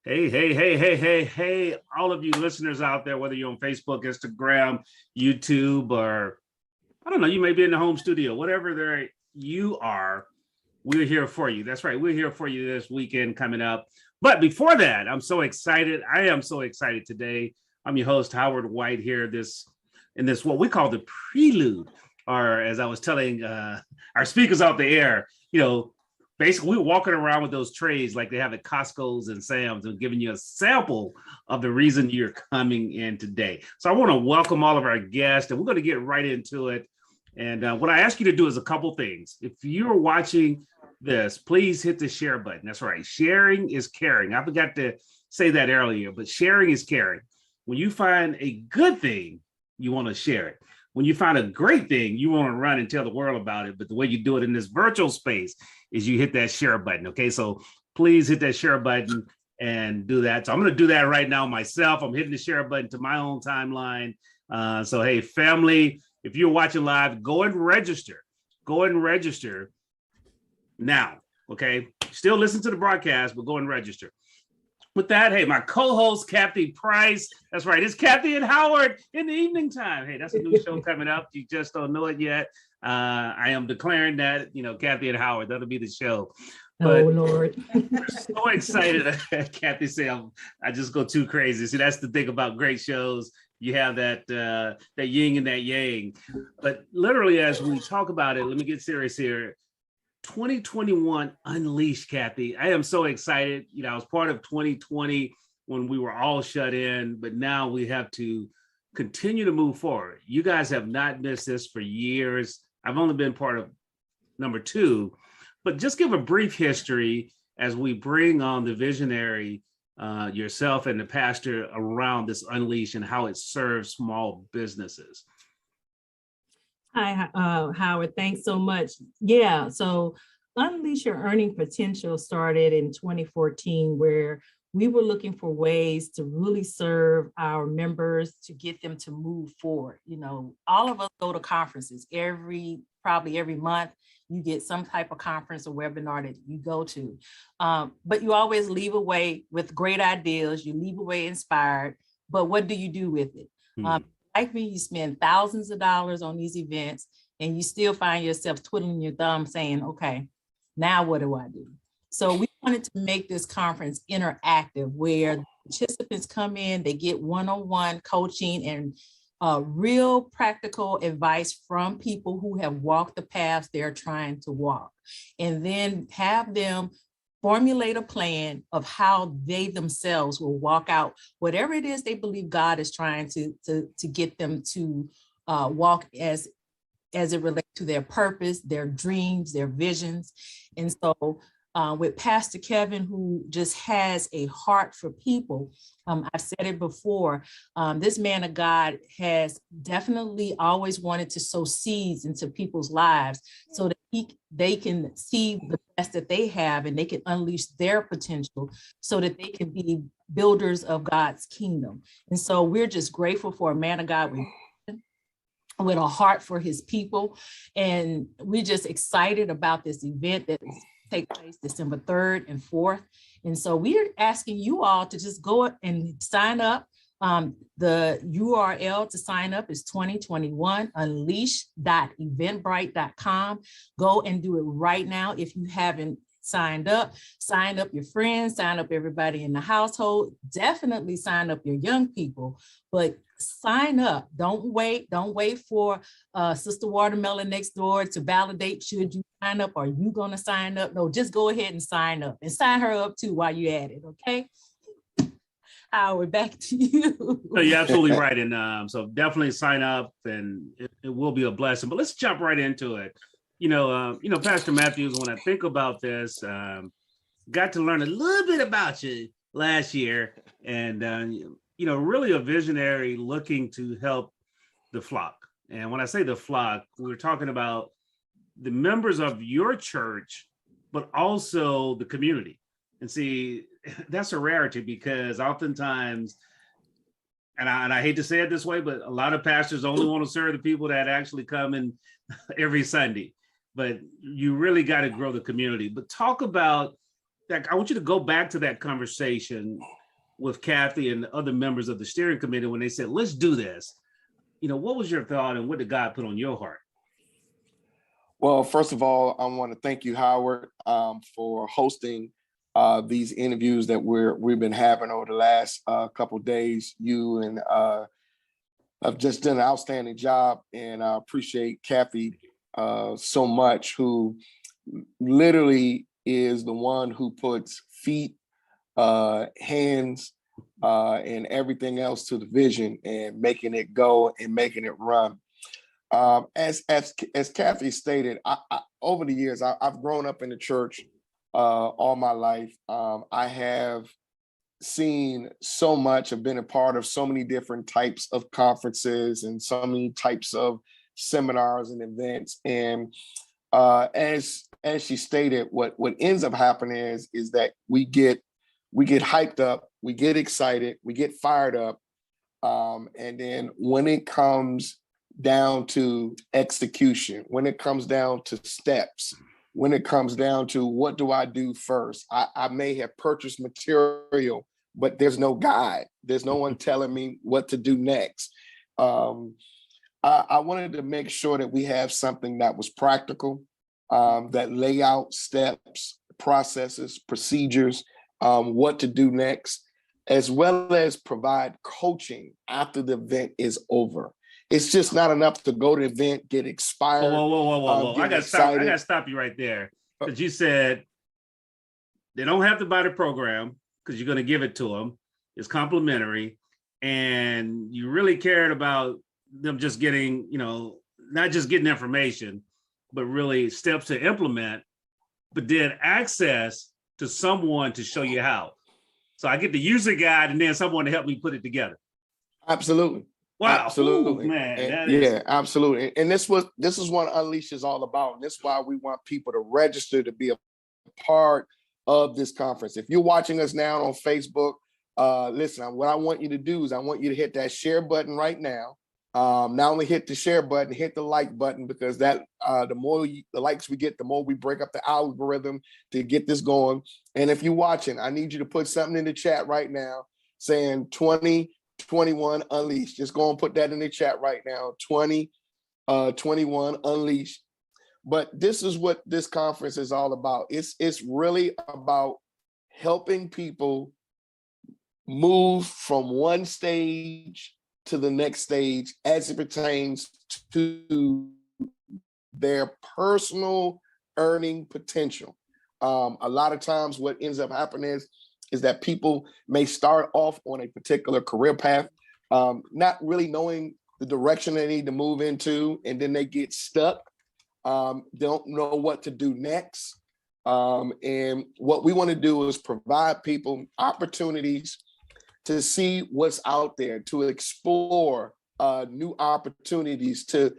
Hey, all of you listeners out there, whether you're on Facebook, Instagram, YouTube, or I don't know, you may be in the home studio, whatever there you are, we're here for you. That's right, we're here for you this weekend coming up. But before that, I'm so excited. I am so excited today. I'm your host, Howard White, here in this what we call the Prelude, or as I was telling our speakers out the air, basically we were walking around with those trays like they have at Costco's and Sam's and giving you a sample of the reason you're coming in today. So I want to welcome all of our guests, and we're going to get right into it. And what I ask you to do is a couple things. If you're watching this, please hit the share button. That's right. Sharing is caring. I forgot to say that earlier, but sharing is caring. When you find a good thing, you want to share it. When you find a great thing, you want to run and tell the world about it. But the way you do it in this virtual space is you hit that share button. Okay, so please hit that share button and do that. So I'm going to do that right now myself. I'm hitting the share button to my own timeline. So, hey, family, if you're watching live, go and register. Go and register now. Okay, still listen to the broadcast, but go and register. With that, hey, my co-host, Kathy Price. That's right. It's Kathy and Howard in the evening time. Hey, that's a new show coming up. You just don't know it yet. I am declaring that, Kathy and Howard, that'll be the show. But oh, Lord. We're so excited. Kathy said, I just go too crazy. See, that's the thing about great shows. You have that yin and that yang. But literally, as we talk about it, let me get serious here. 2021 Unleashed, Kathy. I am so excited. I was part of 2020 when we were all shut in, but now we have to continue to move forward. You guys have not missed this for years. I've only been part of number 2, but just give a brief history as we bring on the visionary, yourself and the pastor around this Unleash and how it serves small businesses. Hi, Howard. Thanks so much. Yeah, so Unleash Your Earning Potential started in 2014, where we were looking for ways to really serve our members to get them to move forward. All of us go to conferences probably every month. You get some type of conference or webinar that you go to, but you always leave away with great ideas. You leave away inspired, but what do you do with it? Like me, you spend thousands of dollars on these events and you still find yourself twiddling your thumb saying, okay, now what do I do? So we wanted to make this conference interactive where participants come in, they get one-on-one coaching and real practical advice from people who have walked the paths they're trying to walk, and then have them formulate a plan of how they themselves will walk out whatever it is they believe God is trying to get them to walk as it relates to their purpose, their dreams, their visions. And so with Pastor Kevin, who just has a heart for people, I've said it before, this man of God has definitely always wanted to sow seeds into people's lives so that they can see the best that they have and they can unleash their potential so that they can be builders of God's kingdom. And so we're just grateful for a man of God with a heart for his people. And we're just excited about this event that is take place December 3rd and 4th. And so we're asking you all to just go and sign up. The URL to sign up is 2021 unleash.eventbrite.com. Go and do it right now. If you haven't signed up, sign up your friends, sign up everybody in the household, definitely sign up your young people, but sign up. Don't wait for Sister Watermelon next door to validate should you sign up. Are you going to sign up? No, just go ahead and sign up and sign her up too while you're at it. Okay. Howard, back to you. No, you're absolutely right. And so definitely sign up and it will be a blessing, but let's jump right into it. Pastor Matthews, when I think about this, got to learn a little bit about you last year and, really a visionary looking to help the flock. And when I say the flock, we're talking about the members of your church, but also the community. And see, that's a rarity because oftentimes, and I hate to say it this way, but a lot of pastors only want to serve the people that actually come in every Sunday. But you really got to grow the community. But talk about that. I want you to go back to that conversation with Kathy and the other members of the steering committee when they said, let's do this? What was your thought and what did God put on your heart? Well, first of all, I want to thank you, Howard, for hosting these interviews that we've been having over the last couple of days. You and have just done an outstanding job, and I appreciate Kathy so much, who literally is the one who puts feet, hands, and everything else to the vision and making it go and making it run. As Kathy stated, I over the years, I've grown up in the church all my life. I have seen so much. I've been a part of so many different types of conferences and so many types of seminars and events. And as she stated, what ends up happening is that we get hyped up, we get excited, we get fired up, and then when it comes down to execution, when it comes down to steps, when it comes down to what do I do first, I may have purchased material, but there's no guide. There's no one telling me what to do next. I wanted to make sure that we have something that was practical, that lay out steps, processes, procedures, what to do next, as well as provide coaching after the event is over. It's just not enough to go to the event, get expired. Whoa. I gotta stop you right there. Because you said they don't have to buy the program because you're going to give it to them. It's complimentary. And you really cared about them just getting, not just getting information, but really steps to implement, but then access to someone to show you how. So I get the user guide and then someone to help me put it together. Absolutely. Wow. Absolutely. Ooh, man. Yeah, absolutely. And this is what Unleash is all about. And this is why we want people to register to be a part of this conference. If you're watching us now on Facebook, listen, what I want you to do is I want you to hit that share button right now. Not only hit the share button, hit the like button, because that the more the likes we get, the more we break up the algorithm to get this going. And if you're watching, I need you to put something in the chat right now saying 2021 Unleashed. Just go and put that in the chat right now. 2021 Unleashed. But this is what this conference is all about. It's really about helping people move from one stage to the next stage as it pertains to their personal earning potential. A lot of times what ends up happening is that people may start off on a particular career path, not really knowing the direction they need to move into, and then they get stuck, don't know what to do next. And what we want to do is provide people opportunities to see what's out there, to explore new opportunities, to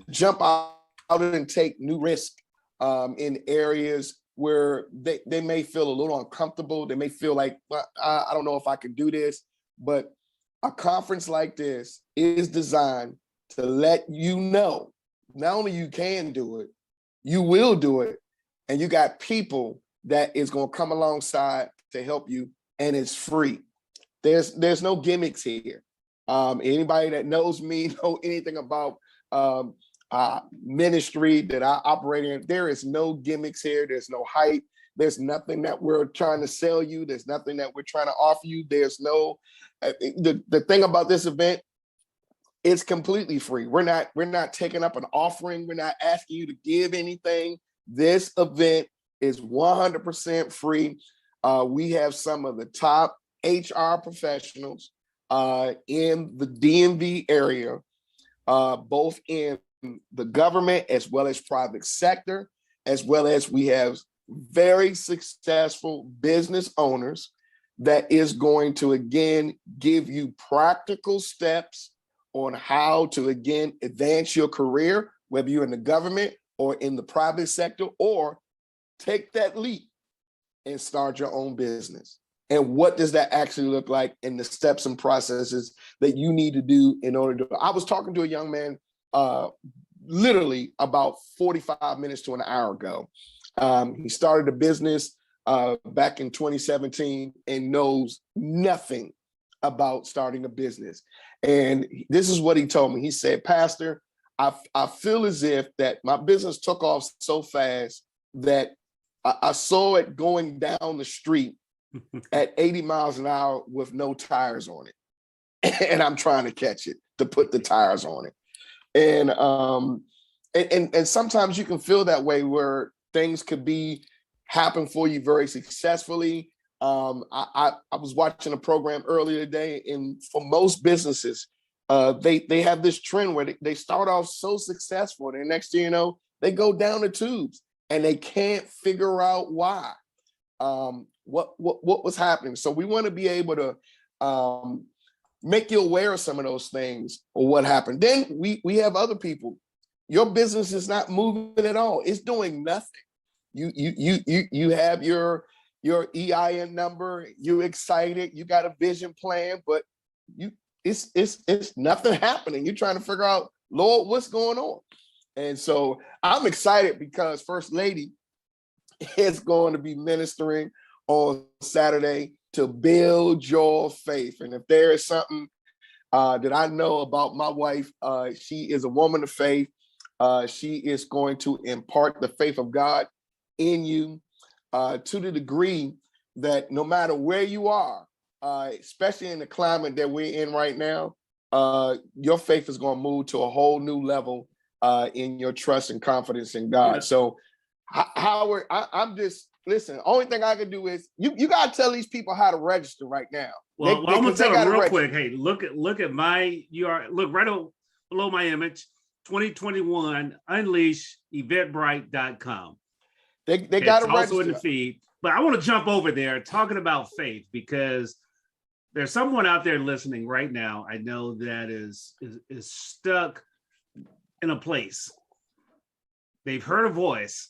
jump out and take new risks in areas where they may feel a little uncomfortable. They may feel like, well, I don't know if I can do this. But a conference like this is designed to let you know, not only you can do it, you will do it. And you got people that is going to come alongside to help you, and it's free. There's no gimmicks here. Anybody that knows me, know anything about ministry that I operate in, there is no gimmicks here. There's no hype. There's nothing that we're trying to sell you. There's nothing that we're trying to offer you. There's no, the thing about this event, it's completely free. We're not taking up an offering. We're not asking you to give anything. This event is 100% free. We have some of the top HR professionals in the DMV area, both in the government as well as private sector, as well as we have very successful business owners that is going to, again, give you practical steps on how to, again, advance your career, whether you're in the government or in the private sector, or take that leap and start your own business. And what does that actually look like, in the steps and processes that you need to do in order to. I was talking to a young man literally about 45 minutes to an hour ago. He started a business back in 2017 and knows nothing about starting a business. And this is what he told me. He said, Pastor, I feel as if that my business took off so fast that I saw it going down the street at 80 miles an hour with no tires on it. And I'm trying to catch it to put the tires on it. And sometimes you can feel that way where things could happen for you very successfully. I was watching a program earlier today, and for most businesses, they have this trend where they start off so successful, and next thing you know, they go down the tubes and they can't figure out why. What was happening? So we want to be able to make you aware of some of those things or what happened. Then we have other people. Your business is not moving at all. It's doing nothing. You have your EIN number. You're excited. You got a vision plan, but it's nothing happening. You're trying to figure out, Lord, what's going on? And so I'm excited because First Lady is going to be ministering on Saturday to build your faith. And if there is something that I know about my wife, she is a woman of faith. She is going to impart the faith of God in you to the degree that no matter where you are, especially in the climate that we're in right now, your faith is going to move to a whole new level in your trust and confidence in God. Yeah. So, Howard, I'm just, listen, only thing I can do is you got to tell these people how to register right now. Well, I'm going to tell them real quick. Hey, look at my URL. Look right below my image, 2021 Unleash Eventbrite.com. They got to register. Also in the feed. But I want to jump over there talking about faith, because there's someone out there listening right now. I know that is stuck in a place. They've heard a voice.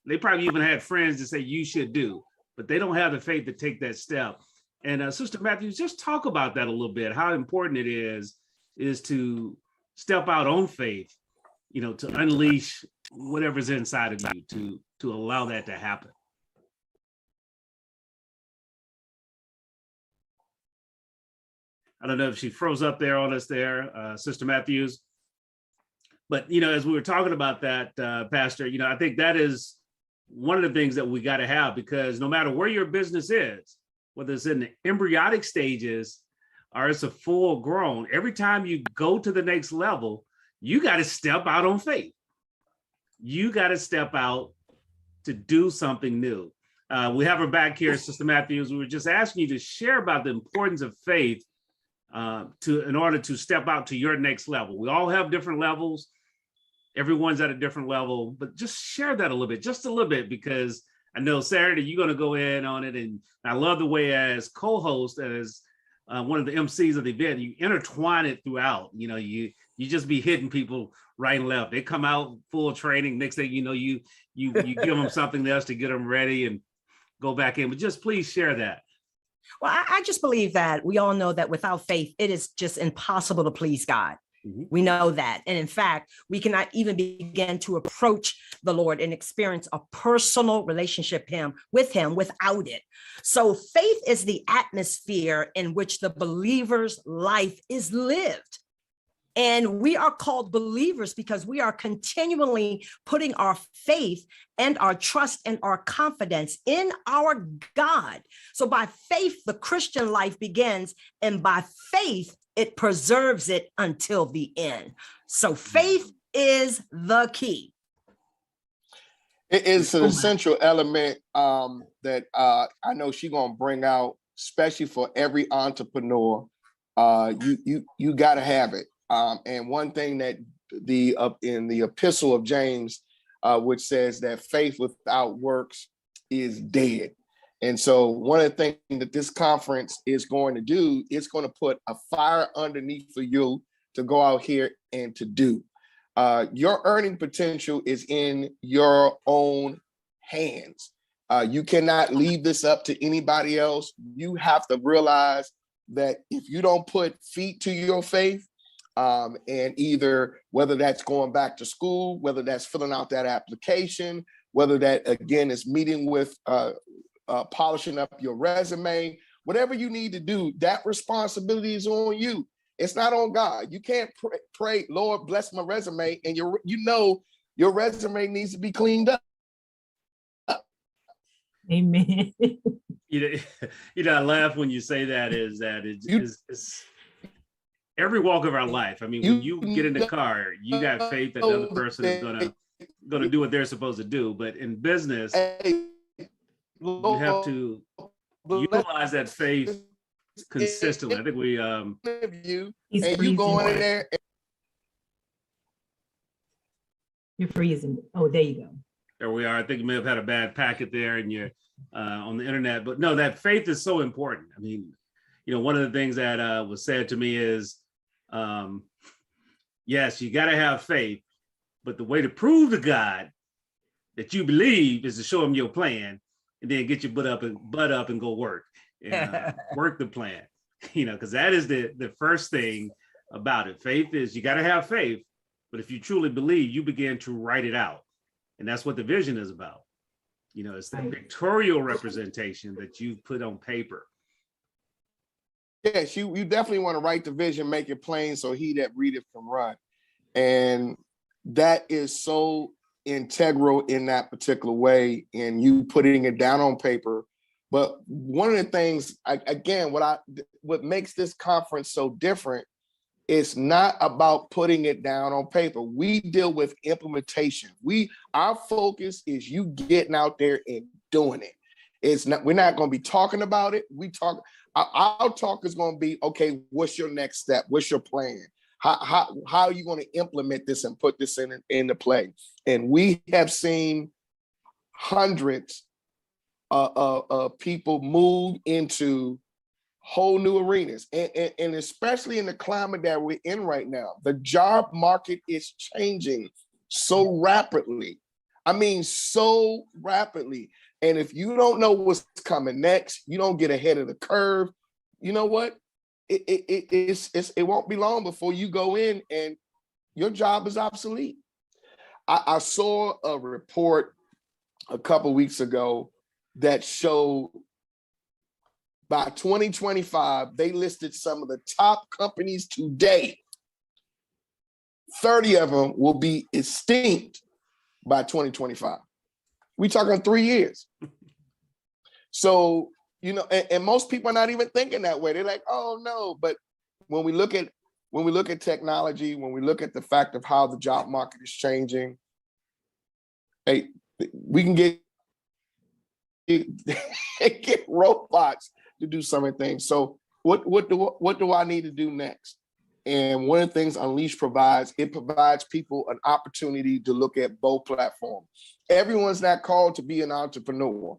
They probably even had friends that say you should do, but they don't have the faith to take that step. And Sister Matthews, just talk about that a little bit. How important it is to step out on faith, to unleash whatever's inside of you, to allow that to happen. I don't know if she froze up there on us there, Sister Matthews. But, as we were talking about that, Pastor, I think that is one of the things that we got to have, because no matter where your business is, whether it's in the embryonic stages or it's a full grown, every time you go to the next level, you got to step out on faith. You got to step out to do something new. We have her back here, Sister Matthews. We were just asking you to share about the importance of faith in order to step out to your next level. We all have different levels. Everyone's at a different level, but just share that just a little bit, because I know Saturday you're going to go in on it. And I love the way as co-host, as one of the MCs of the event, you intertwine it throughout. You just be hitting people right and left. They come out full training. Next thing you know, you give them something else to get them ready and go back in. But just please share that. Well, I just believe that we all know that without faith, it is just impossible to please God. Mm-hmm. We know that. And in fact, we cannot even begin to approach the Lord and experience a personal relationship with him without it. So faith is the atmosphere in which the believer's life is lived. And we are called believers because we are continually putting our faith and our trust and our confidence in our God. So by faith, the Christian life begins, and by faith, it preserves it until the end. So faith is the key. It is an essential element that I know she's going to bring out, especially for every entrepreneur. You got to have it. And one thing that in the epistle of James, which says that faith without works is dead. And so one of the things that this conference is going to do, it's going to put a fire underneath for you to go out here and to do. Your earning potential is in your own hands. You cannot leave this up to anybody else. You have to realize that if you don't put feet to your faith, and either whether that's going back to school, whether that's filling out that application, whether that again is meeting with polishing up your resume, whatever you need to do, that responsibility is on you. It's not on God. You can't pray, Lord, bless my resume, and your resume needs to be cleaned up. Amen. I laugh when you say that. Is that it's every walk of our life. I mean, when you get in the car, you got faith that the other person is gonna do what they're supposed to do. But in business, you have to utilize that faith consistently. I think we He's and you going in there. You're freezing. Oh, there you go. There we are. I think you may have had a bad packet there and you're on the internet, but no, that faith is so important. I mean, one of the things that was said to me is, yes, you got to have faith, but the way to prove to God that you believe is to show him your plan and then get your butt up and go work and work the plan, because that is the first thing about it. Faith is, you got to have faith, but if you truly believe, you begin to write it out. And that's what the vision is about. It's the pictorial representation that you put on paper. Yes, you definitely want to write the vision, make it plain so he that readeth can run. And that is so integral in that particular way, in you putting it down on paper. But one of the things, what makes this conference so different, it's not about putting it down on paper. We deal with implementation. Our focus is you getting out there and doing it. We're not going to be talking about it. Our talk is going to be, okay, what's your next step? What's your plan? How are you going to implement this and put this into play? And we have seen hundreds of people move into whole new arenas, and especially in the climate that we're in right now. The job market is changing so rapidly. I mean, so rapidly. And if you don't know what's coming next, you don't get ahead of the curve. You know what? It won't be long before you go in and your job is obsolete. I saw a report a couple weeks ago that showed by 2025, they listed some of the top companies today. 30 of them will be extinct by 2025. We're talking 3 years. So, and most people are not even thinking that way. They're like, oh no. But when we look at technology, when we look at the fact of how the job market is changing, hey, we can get robots to do some of the things. So what do I need to do next? And one of the things Unleash provides people an opportunity to look at both platforms. Everyone's not called to be an entrepreneur.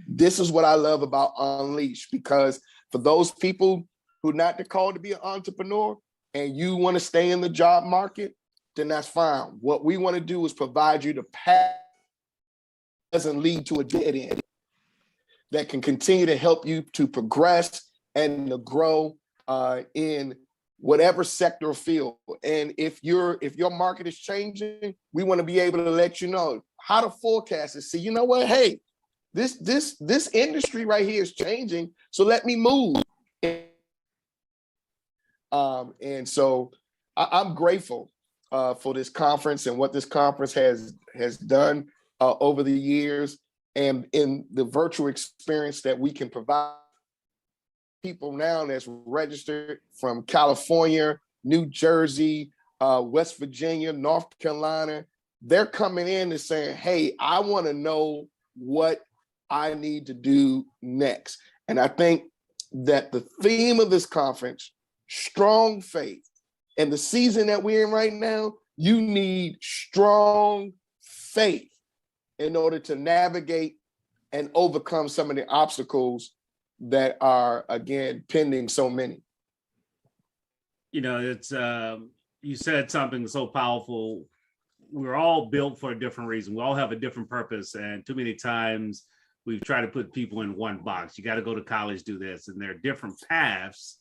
This is what I love about Unleash, because for those people who are not called to be an entrepreneur and you want to stay in the job market, then that's fine. What we want to do is provide you the path that doesn't lead to a dead end, that can continue to help you to progress and to grow in whatever sector or field. And if your market is changing, we want to be able to let you know how to forecast it. See, you know what? Hey, this industry right here is changing, so let me move. And so I'm grateful for this conference and what this conference has done over the years, and in the virtual experience that we can provide people now that's registered from California, New Jersey, West Virginia, North Carolina. They're coming in and saying, hey, I want to know what I need to do next. And I think that the theme of this conference, strong faith, and the season that we're in right now, you need strong faith in order to navigate and overcome some of the obstacles that are, again, pending so many. It's you said something so powerful. We're all built for a different reason. We all have a different purpose, and too many times we've tried to put people in one box. You got to go to college, do this, and there are different paths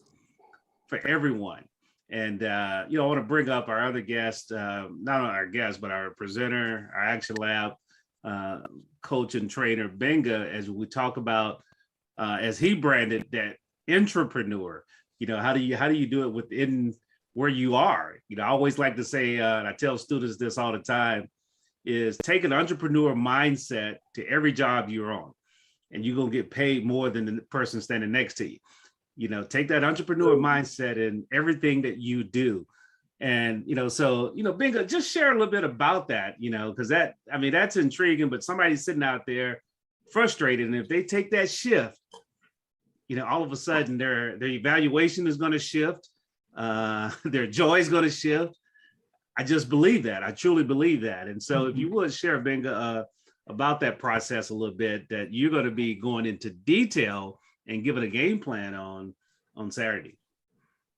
for everyone. And I want to bring up our other guest, not our guest, but our presenter, our Action Lab coach and trainer Benga, as we talk about, as he branded that entrepreneur. How do you do it within where you are? I always like to say, and I tell students this all the time, is take an entrepreneur mindset to every job you're on, and you're gonna get paid more than the person standing next to you. Take that entrepreneur mindset in everything that you do. And Bingo, just share a little bit about that, because that's intriguing. But somebody's sitting out there frustrated, and if they take that shift, all of a sudden their evaluation is going to shift, their joy is going to shift. I just believe that. I truly believe that. And so, if you would share, Bingo, about that process a little bit, that you're going to be going into detail and giving a game plan on Saturday.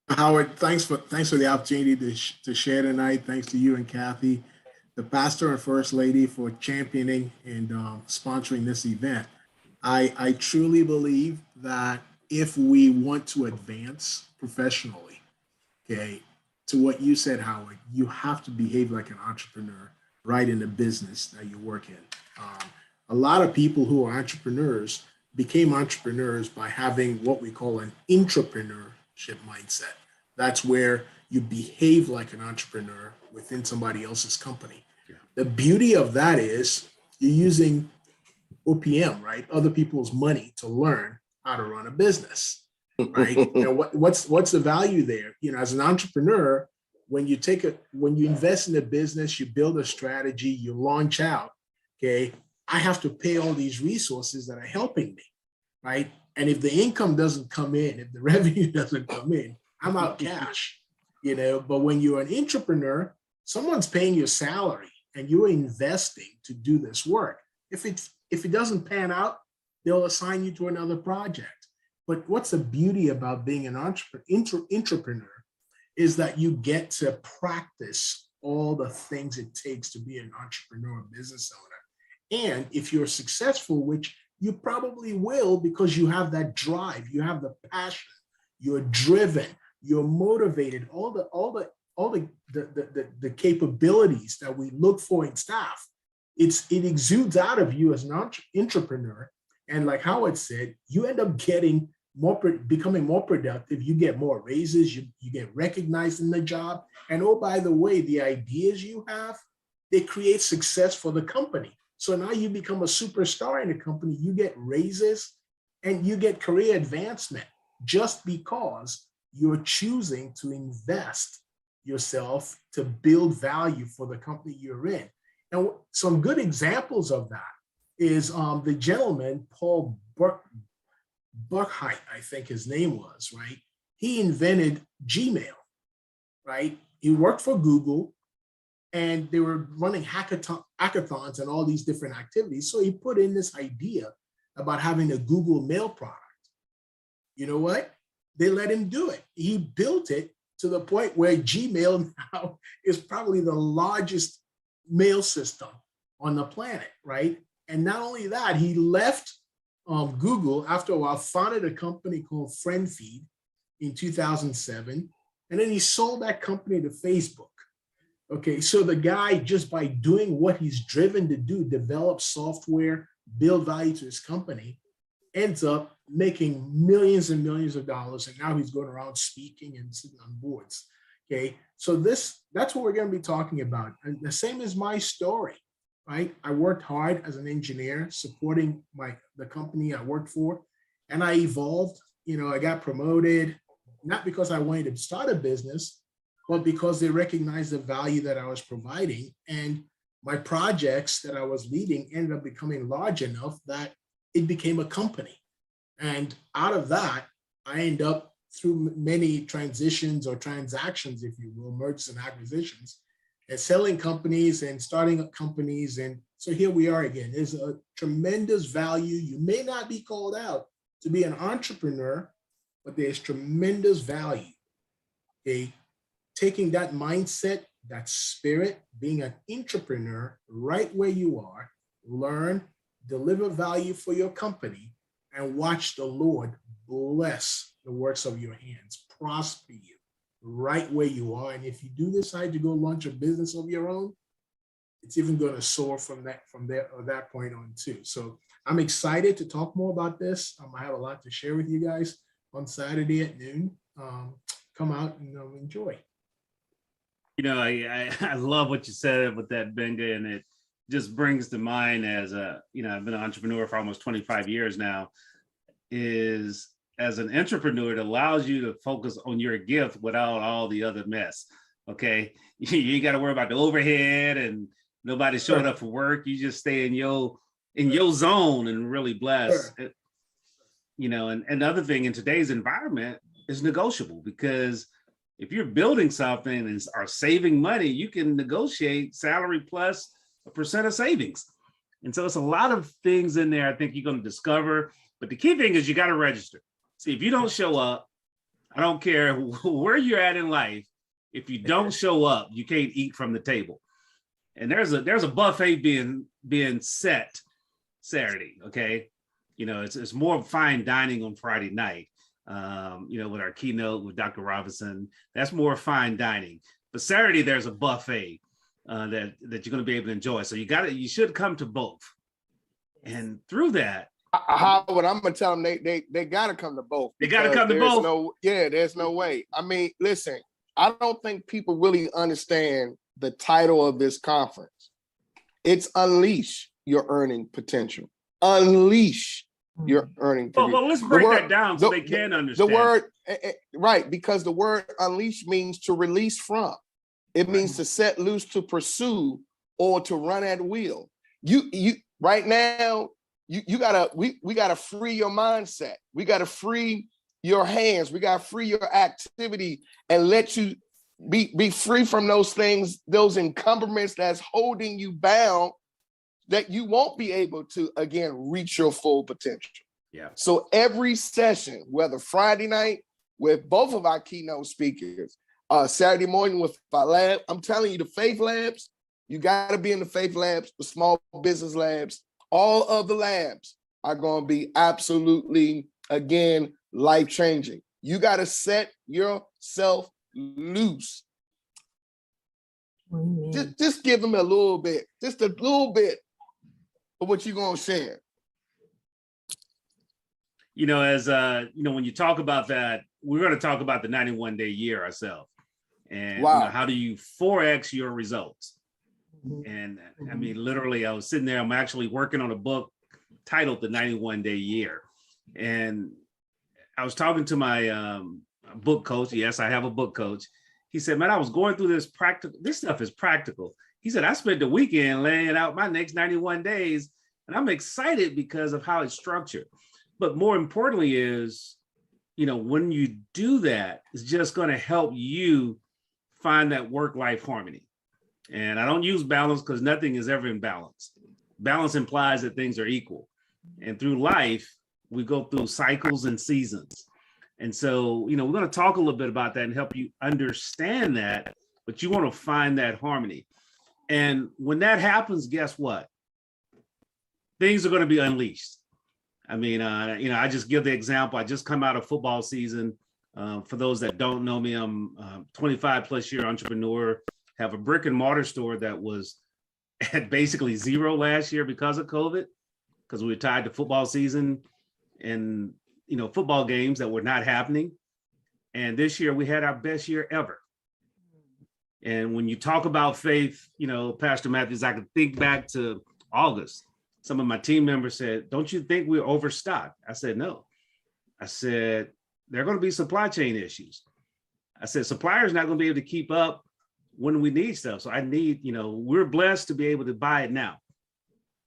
Howard, thanks for the opportunity to share tonight. Thanks to you and Kathy, the pastor and first lady, for championing and sponsoring this event. I truly believe that if we want to advance professionally, okay, to what you said, Howard, you have to behave like an entrepreneur right in the business that you work in. A lot of people who are entrepreneurs became entrepreneurs by having what we call an intrapreneurship mindset. That's where you behave like an entrepreneur within somebody else's company. Yeah. The beauty of that is you're using OPM, right? Other people's money to learn how to run a business, right? What's the value there? As an entrepreneur, when you invest in a business, you build a strategy, you launch out, okay? I have to pay all these resources that are helping me, right? And if the income doesn't come in, if the revenue doesn't come in, I'm out cash, But when you're an entrepreneur, someone's paying your salary and you're investing to do this work. If it doesn't pan out, they'll assign you to another project. But what's the beauty about being an entrepreneur is that you get to practice all the things it takes to be an entrepreneur business owner. And if you're successful, which you probably will, because you have that drive, you have the passion, you're driven, you're motivated, all the capabilities that we look for in staff, it exudes out of you as an entrepreneur. And like Howard said, you end up becoming more productive. You get more raises, you get recognized in the job. And oh, by the way, the ideas you have, they create success for the company. So now you become a superstar in the company, you get raises and you get career advancement just because you're choosing to invest yourself to build value for the company you're in. And some good examples of that is the gentleman, Paul Buchheit, I think his name was, right? He invented Gmail, right? He worked for Google and they were running hackathons and all these different activities. So he put in this idea about having a Google Mail product. You know what? They let him do it. He built it to the point where Gmail now is probably the largest mail system on the planet, right? And not only that, he left Google after a while, founded a company called FriendFeed in 2007, and then he sold that company to Facebook. Okay, so the guy, just by doing what he's driven to do, develop software, build value to his company, ends up making millions and millions of dollars, and now he's going around speaking and sitting on boards. Okay, so that's what we're going to be talking about. And the same as my story, right? I worked hard as an engineer supporting the company I worked for, and I evolved. I got promoted, not because I wanted to start a business, but because they recognized the value that I was providing. And my projects that I was leading ended up becoming large enough that it became a company. And out of that, I end up, through many transitions or transactions, if you will, mergers and acquisitions, and selling companies and starting up companies. And so here we are again. There's a tremendous value. You may not be called out to be an entrepreneur, but there's tremendous value. Okay, taking that mindset, that spirit, being an entrepreneur right where you are, learn, deliver value for your company, and watch the Lord bless the works of your hands, prosper you right where you are. And if you do decide to go launch a business of your own, it's even going to soar from that point on too. So I'm excited to talk more about this. I have a lot to share with you guys on Saturday at noon. Come out and enjoy. I love what you said with that, Benga, and it just brings to mind as I've been an entrepreneur for almost 25 years now, is as an entrepreneur, it allows you to focus on your gift without all the other mess. Okay. You ain't got to worry about the overhead and nobody showing up for work. You just stay in your zone and really bless. Sure. And the other thing in today's environment is negotiable, because if you're building something and are saving money, you can negotiate salary plus a % of savings. And so it's a lot of things in there I think you're going to discover. But the key thing is you got to register. See, if you don't show up, I don't care where you're at in life. If you don't show up, you can't eat from the table. And there's a buffet being set Saturday. Okay. It's more fine dining on Friday night. With our keynote with Dr. Robinson, that's more fine dining. But Saturday, there's a buffet that you're going to be able to enjoy. So you should come to both. And through that, Howard, I'm gonna tell them they got to come to both. They got to come to both. There's no way. I mean, listen, I don't think people really understand the title of this conference. It's Unleash Your Earning Potential. Unleash your earning potential. Well, let's break that down so they can understand. The word, right, because the word unleash means to release from. It means to set loose, to pursue, or to run at will. You right now, we gotta free your mindset. We gotta free your hands. We gotta free your activity and let you be free from those things, those encumbrance that's holding you bound, that you won't be able to, again, reach your full potential. Yeah. So every session, whether Friday night with both of our keynote speakers, Saturday morning with our lab, I'm telling you, the faith labs, you got to be in the faith labs, the small business labs, all of the labs are going to be absolutely, again, life-changing. You got to set yourself loose. Just give them a little bit, just a little bit of what you're going to share. When you talk about that, we're going to talk about the 91-day year ourselves. And how do you 4X your results? And I mean, literally, I was sitting there, I'm actually working on a book titled The 91-Day Year. And I was talking to my book coach. Yes, I have a book coach. He said, man, I was going through this stuff is practical. He said, I spent the weekend laying out my next 91 days, and I'm excited because of how it's structured. But more importantly is, when you do that, it's just going to help you find that work-life harmony. And I don't use balance because nothing is ever in balance. Balance implies that things are equal. And through life, we go through cycles and seasons. And so, we're going to talk a little bit about that and help you understand that, but you want to find that harmony. And when that happens, guess what? Things are going to be unleashed. I mean, I just give the example. I just come out of football season. For those that don't know me, I'm 25 plus year entrepreneur, have a brick and mortar store that was at basically zero last year because of COVID, because we were tied to football season and, football games that were not happening. And this year we had our best year ever. And when you talk about faith, Pastor Matthews, I can think back to August. Some of my team members said, don't you think we're overstocked? I said, no. I said, there are going to be supply chain issues. I said, suppliers not going to be able to keep up when we need stuff. So I need, we're blessed to be able to buy it now.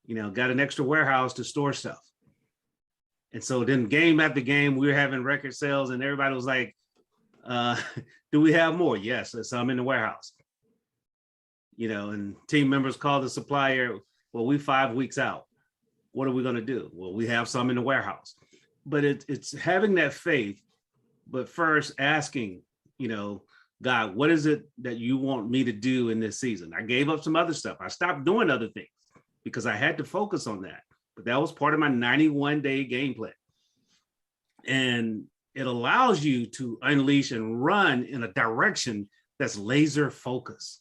Got an extra warehouse to store stuff. And so then game after game, we were having record sales and everybody was like, do we have more? Yes, there's some in the warehouse. And team members call the supplier, well, we 5 weeks out. What are we going to do? Well, we have some in the warehouse. But it's having that faith, but first asking, God, what is it that you want me to do in this season? I gave up some other stuff. I stopped doing other things because I had to focus on that. But that was part of my 91-day game plan. And it allows you to unleash and run in a direction that's laser focused.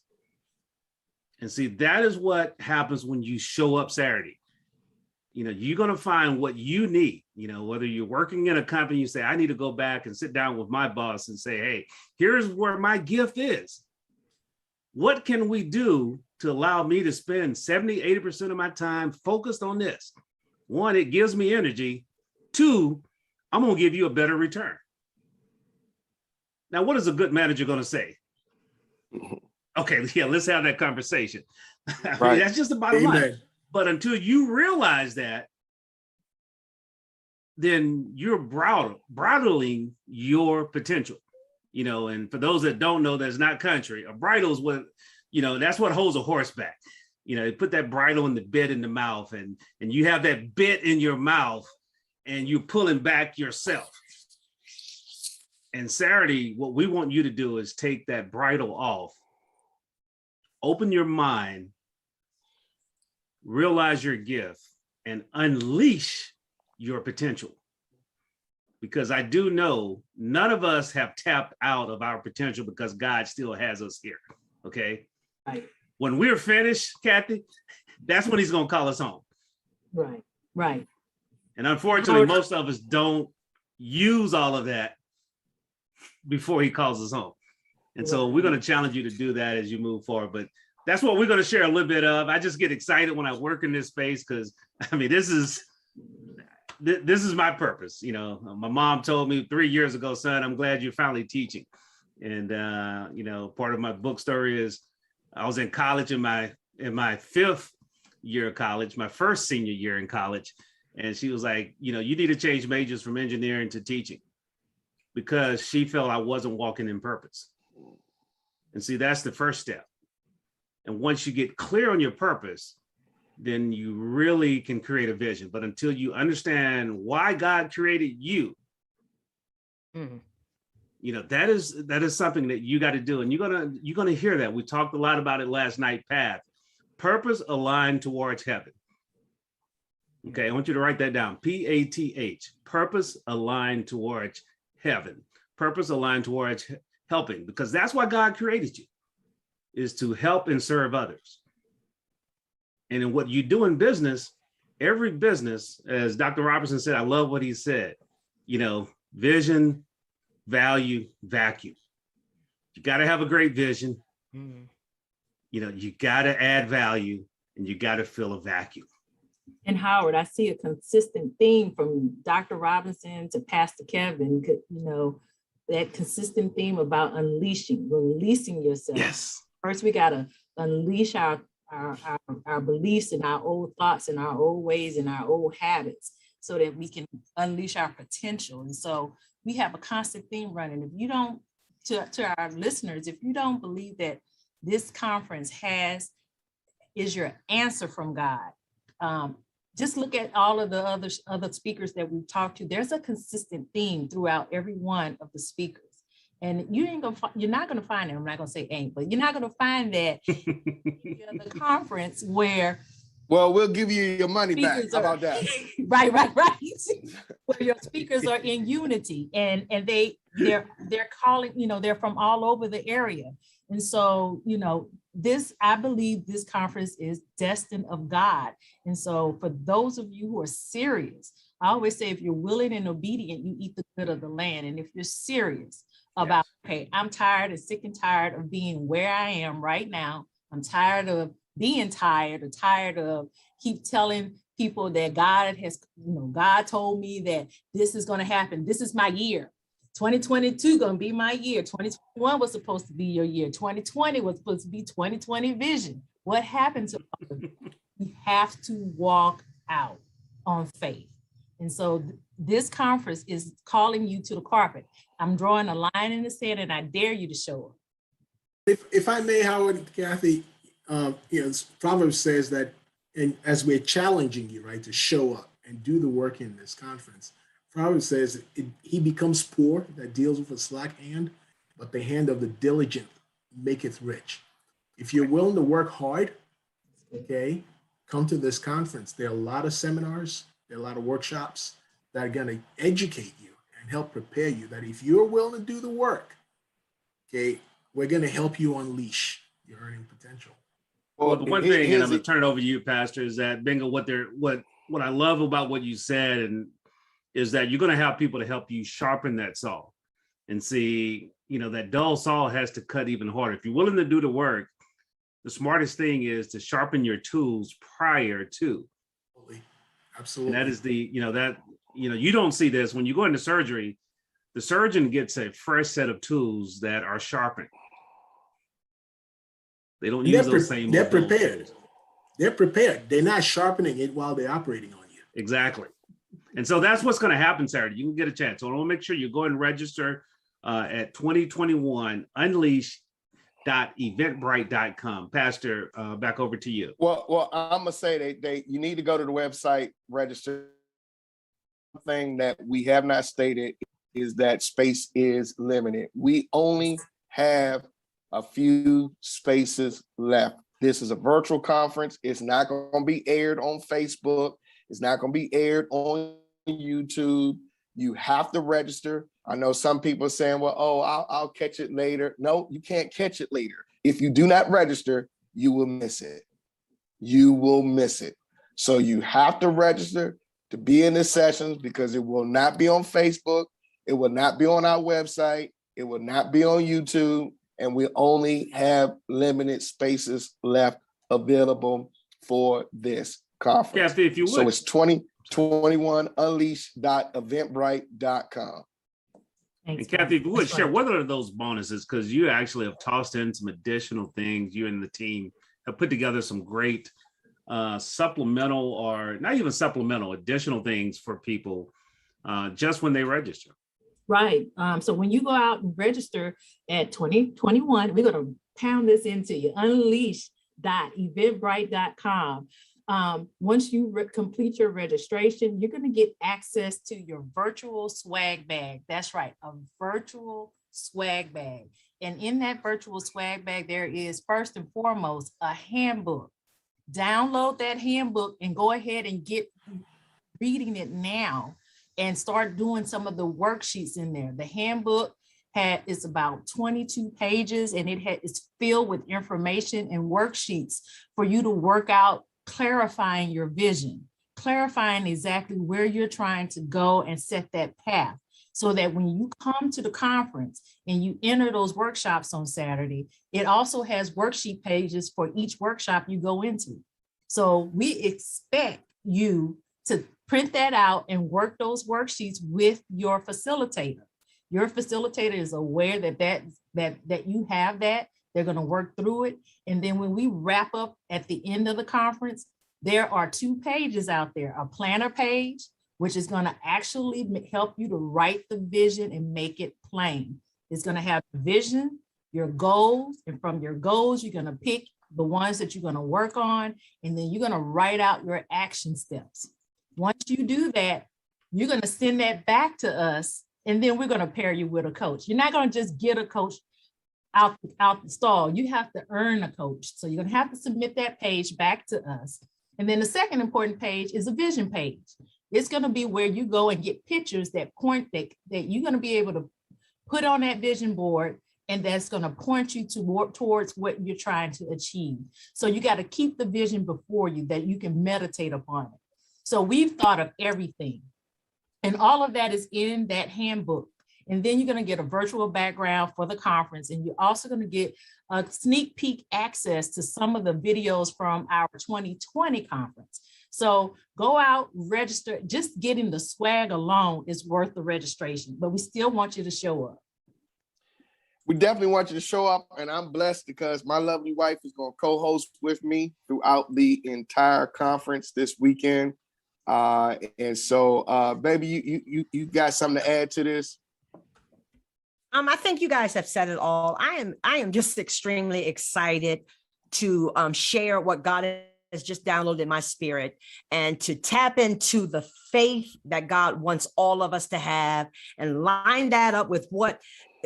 And see, that is what happens when you show up Saturday. You know, you're going to find what you need. You know, whether you're working in a company, you say, I need to go back and sit down with my boss and say, hey, here's where my gift is. What can we do to allow me to spend 70, 80% of my time focused on this? One, it gives me energy. Two, I'm going to give you a better return. Now, what is a good manager going to say? Okay, yeah, let's have that conversation. I mean, that's just the bottom line. But until you realize that, then you're bridling your potential. You know, and for those that don't know, that's not country. A bridle is what, you know, that's what holds a horse back. You know, you put that bridle in the bit in the mouth, and you have that bit in your mouth, and you're pulling back yourself. And Saturday, what we want you to do is take that bridle off, open your mind, realize your gift, and unleash your potential. Because I do know none of us have tapped out of our potential because God still has us here. Okay. Right. When we're finished, Kathy, that's when he's going to call us home. Right. Right. And unfortunately, most of us don't use all of that before he calls us home. And so we're going to challenge you to do that as you move forward. But that's what we're going to share a little bit of. I just get excited when I work in this space because, I mean, this is my purpose. You know, my mom told me 3 years ago, son, I'm glad you're finally teaching. And, you know, part of my book story is I was in college in my fifth year of college, my first senior year in college. And she was like, you know, you need to change majors from engineering to teaching because she felt I wasn't walking in purpose. And see, that's the first step. And once you get clear on your purpose, then you really can create a vision. But until you understand why God created you, you know, that is something that you got to do. And you're gonna hear that. We talked a lot about it last night, Path. Purpose aligned towards heaven. Okay, I want you to write that down. PATH, purpose aligned towards heaven. Purpose aligned towards helping, because that's why God created you, is to help and serve others. And in what you do in business, every business, as Dr. Robertson said, I love what he said, you know, vision, value, vacuum. You got to have a great vision. You know, you got to add value, and you got to fill a vacuum. And Howard, I see a consistent theme from Dr. Robinson to Pastor Kevin, you know, that consistent theme about releasing yourself. Yes. First, we got to unleash our beliefs and our old thoughts and our old ways and our old habits so that we can unleash our potential. And so we have a constant theme running. If you don't, to our listeners, if you don't believe that this conference is your answer from God, just look at all of the other speakers that we've talked to. There's a consistent theme throughout every one of the speakers. And you're not going to find it. I'm not going to say ain't, but you're not going to find that in the conference where. Well, we'll give you your money back. How about that? Right. Where your speakers are in unity and they're calling, you know, they're from all over the area. And so, you know, I believe this conference is destined of God. And so for those of you who are serious, I always say, if you're willing and obedient, you eat the good of the land. And if you're serious about, okay, I'm tired and sick and tired of being where I am right now. I'm tired of being tired or tired of keep telling people that God has, you know, God told me that this is going to happen. This is my year. 2022 going to be my year. 2021 was supposed to be your year. 2020 was supposed to be 2020 vision. What happened to all of it? We have to walk out on faith. And so this conference is calling you to the carpet. I'm drawing a line in the sand and I dare you to show up. If I may, Howard, Kathy, you know, Proverbs says that, and as we're challenging you, right, to show up and do the work in this conference, Proverbs says he becomes poor that deals with a slack hand, but the hand of the diligent maketh rich. If you're willing to work hard, okay, come to this conference. There are a lot of seminars, there are a lot of workshops that are going to educate you and help prepare you that if you're willing to do the work, okay, we're going to help you unleash your earning potential. Well, the one here- thing, and here's I'm gonna it. turn it over to you, Pastor, is that Bingo, what I love about what you said, and is that you're gonna have people to help you sharpen that saw and see, that dull saw has to cut even harder. If you're willing to do the work, the smartest thing is to sharpen your tools prior to. Absolutely. And that is you don't see this when you go into surgery. The surgeon gets a fresh set of tools that are sharpened. They don't use those same. They're old dull prepared. tools. They're prepared. They're not sharpening it while they're operating on you. Exactly. And so that's what's going to happen Saturday. You can get a chance. So I want to make sure you go and register at 2021 unleash.eventbrite.com. Pastor, back over to you. Well, I'm gonna say you need to go to the website, register. Thing that we have not stated is that space is limited. We only have a few spaces left. This is a virtual conference. It's not going to be aired on Facebook. It's not going to be aired on YouTube. You have to register. I know some people are saying, well, I'll catch it later. No, you can't catch it later. If you do not register, you will miss it. You will miss it. So you have to register to be in the sessions, because it will not be on Facebook. It will not be on our website. It will not be on YouTube. And we only have limited spaces left available for this conference. Kathy, if you would. So it's 2021 unleash.eventbrite.com. Thanks, And Kathy, if you would That's share, right. what are those bonuses? Because you actually have tossed in some additional things. You and the team have put together some great supplemental, or not even supplemental, additional things for people just when they register. Right. So when you go out and register at 2021, we're going to pound this into you, unleash.eventbrite.com. Once you complete your registration, you're going to get access to your virtual swag bag. That's right, a virtual swag bag. And in that virtual swag bag, there is first and foremost a handbook. Download that handbook and go ahead and get reading it now and start doing some of the worksheets in there. The handbook is about 22 pages, and it's filled with information and worksheets for you to work out, clarifying your vision, clarifying exactly where you're trying to go and set that path, so that when you come to the conference and you enter those workshops on Saturday, it also has worksheet pages for each workshop you go into. So we expect you to print that out and work those worksheets with your facilitator. Your facilitator is aware that you have that. They're going to work through it. And then when we wrap up at the end of the conference, there are 2 pages out there, a planner page, which is going to actually help you to write the vision and make it plain. It's going to have vision, your goals, and from your goals, you're going to pick the ones that you're going to work on, and then you're going to write out your action steps. Once you do that, you're going to send that back to us, and then we're going to pair you with a coach. You're not going to just get a coach out the stall. You have to earn a coach. So you're going to have to submit that page back to us. And then the second important page is a vision page. It's going to be where you go and get pictures that point that you're going to be able to put on that vision board, and that's going to point you towards what you're trying to achieve. So you got to keep the vision before you that you can meditate upon it. So we've thought of everything, and all of that is in that handbook. And then you're going to get a virtual background for the conference, and you're also going to get a sneak peek access to some of the videos from our 2020 conference. So go out, register. Just getting the swag alone is worth the registration, but we still want you to show up. We definitely want you to show up, and I'm blessed because my lovely wife is going to co-host with me throughout the entire conference this weekend. And so, baby, you got something to add to this? I think you guys have said it all. I am just extremely excited to share what God has just downloaded in my spirit, and to tap into the faith that God wants all of us to have, and line that up with what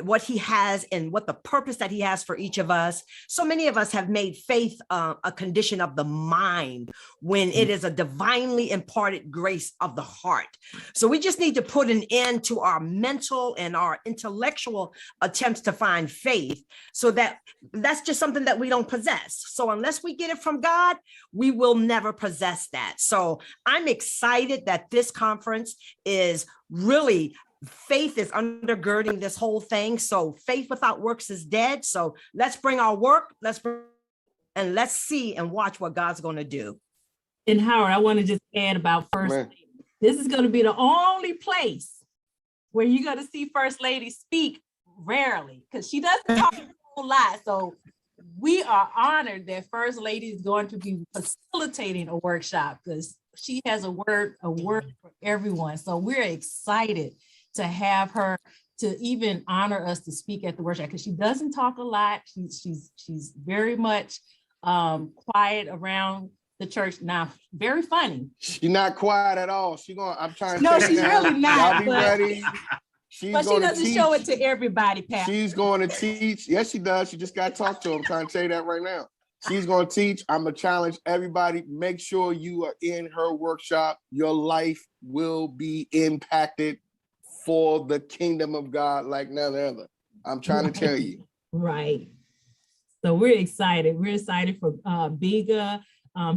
what he has and what the purpose that he has for each of us. So many of us have made faith a condition of the mind when it is a divinely imparted grace of the heart. So we just need to put an end to our mental and our intellectual attempts to find faith, so that that's just something that we don't possess. So unless we get it from God, we will never possess that. So I'm excited that this conference is really, faith is undergirding this whole thing. So faith without works is dead. So let's bring our work, and let's see and watch what God's going to do. And Howard, I want to just add about First Lady. This is going to be the only place where you're going to see First Lady speak rarely, because she doesn't talk a whole lot. So we are honored that First Lady is going to be facilitating a workshop, because she has a word for everyone. So we're excited to have her to even honor us to speak at the workshop, because she doesn't talk a lot. She's very much quiet around the church. Now, very funny. She's not quiet at all. I'm trying to. No, she's really not. Y'all be ready. But she doesn't show it to everybody, Pat. She's going to teach. Yes, she does. She just got to talk to her. I'm trying to tell you that right now. She's going to teach. I'm going to challenge everybody. Make sure you are in her workshop. Your life will be impacted for the kingdom of God like none other. I'm trying to tell you. Right. So we're excited. We're excited for Biga.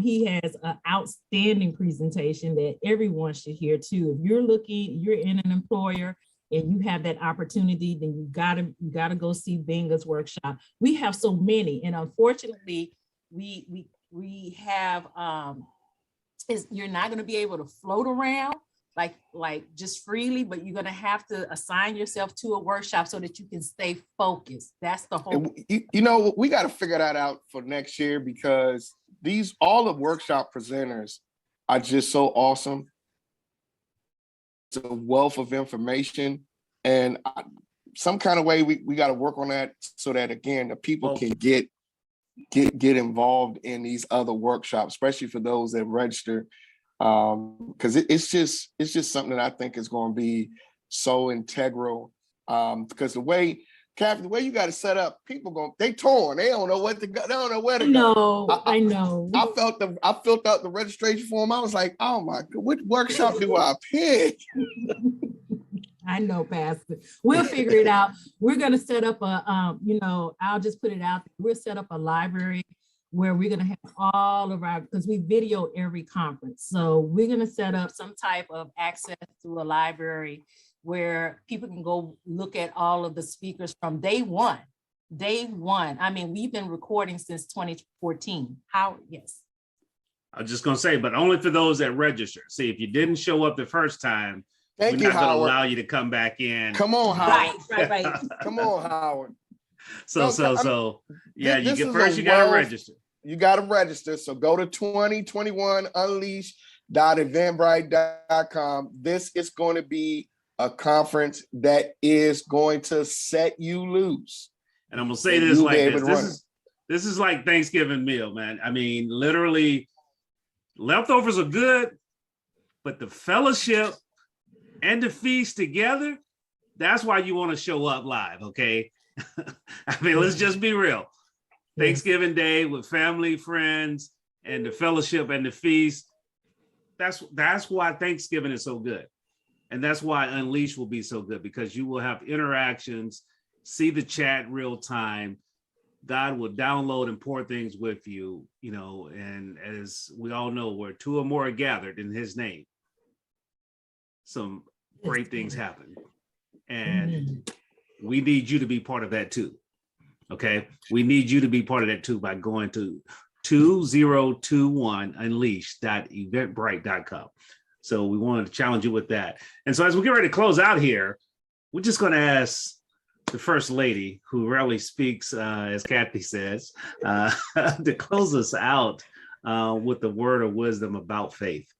He has an outstanding presentation that everyone should hear too. If you're in an employer and you have that opportunity, then you gotta go see Biga's workshop. We have so many, and unfortunately, we have you're not going to be able to float around like just freely, but you're going to have to assign yourself to a workshop so that you can stay focused. That's the whole. And we got to figure that out for next year, because all the workshop presenters are just so awesome. It's a wealth of information, and some kind of way we got to work on that, so that again the people can get involved in these other workshops, especially for those that register, because it's just something that I think is going to be so integral, because the way you got to set up, people they torn, they don't know what to go, they don't know where to go. I know. I filled out the registration form. I was like, oh my God, what workshop do I pick? I know, Pastor. We'll figure it out. We're going to set up I'll just put it out. We'll set up a library where we're going to have all of because we video every conference. So we're going to set up some type of access to a library where people can go look at all of the speakers from day one. I mean, we've been recording since 2014. Yes. I was just going to say, but only for those that register. See, if you didn't show up the first time, we're not going to allow you to come back in. Come on, Howard. Right. Come on, Howard. Yeah, you got to register. You got to register. So go to 2021unleashed.eventbrite.com. This is going to be a conference that is going to set you loose. And I'm going to say this like this. This is like Thanksgiving meal, man. I mean, literally, leftovers are good, but the fellowship and the feast together, that's why you want to show up live, okay? I mean, let's just be real. Thanksgiving Day with family, friends, and the fellowship and the feast. That's why Thanksgiving is so good. And that's why Unleash will be so good, because you will have interactions, see the chat real time. God will download and pour things with you, and as we all know, where two or more are gathered in his name, some great things happen. And we need you to be part of that too. Okay. We need you to be part of that too by going to 2021unleashed.eventbrite.com. So we wanted to challenge you with that. And so as we get ready to close out here, we're just going to ask the First Lady, who rarely speaks, as Kathy says, to close us out with the word of wisdom about faith.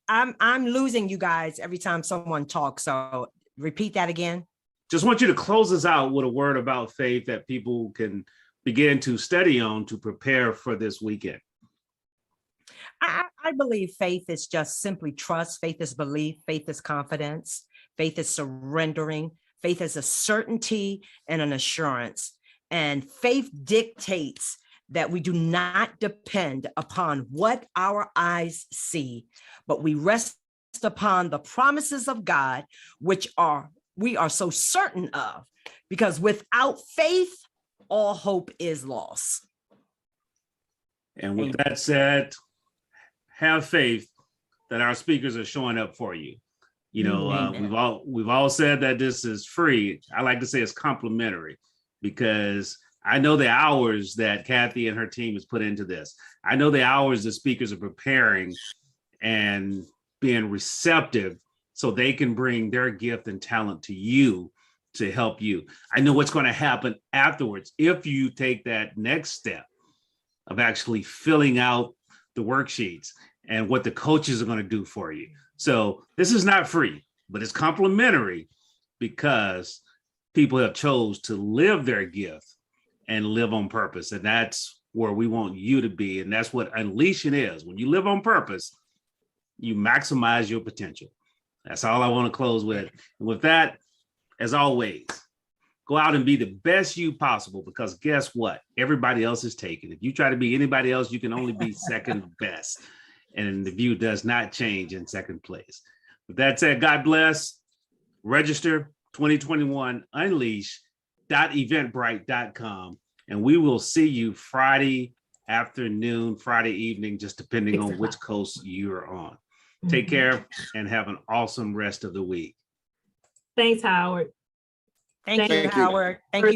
I'm losing you guys every time someone talks. So repeat that again. Just want you to close us out with a word about faith that people can begin to study on to prepare for this weekend. I believe faith is just simply trust. Faith is belief. Faith is confidence. Faith is surrendering. Faith is a certainty and an assurance. And faith dictates that we do not depend upon what our eyes see, but we rest upon the promises of God, which we are so certain of, because without faith, all hope is lost. And with that said, have faith that our speakers are showing up for you. You know, Amen. we've all said that this is free. I like to say it's complimentary, because I know the hours that Kathy and her team has put into this. I know the hours the speakers are preparing and being receptive so they can bring their gift and talent to you to help you. I know what's going to happen afterwards if you take that next step of actually filling out the worksheets and what the coaches are going to do for you. So this is not free, but it's complimentary because people have chose to live their gift and live on purpose. And that's where we want you to be. And that's what unleashing is. When you live on purpose, you maximize your potential. That's all I want to close with. And with that, as always, go out and be the best you possible, because guess what? Everybody else is taken. If you try to be anybody else, you can only be second best. And the view does not change in second place. With that said, God bless. Register 2021 unleash.eventbrite.com. And we will see you Friday afternoon, Friday evening, just depending on which coast you're on. Take care and have an awesome rest of the week. Thanks, Howard. Thank you, you. Howard. Thank you.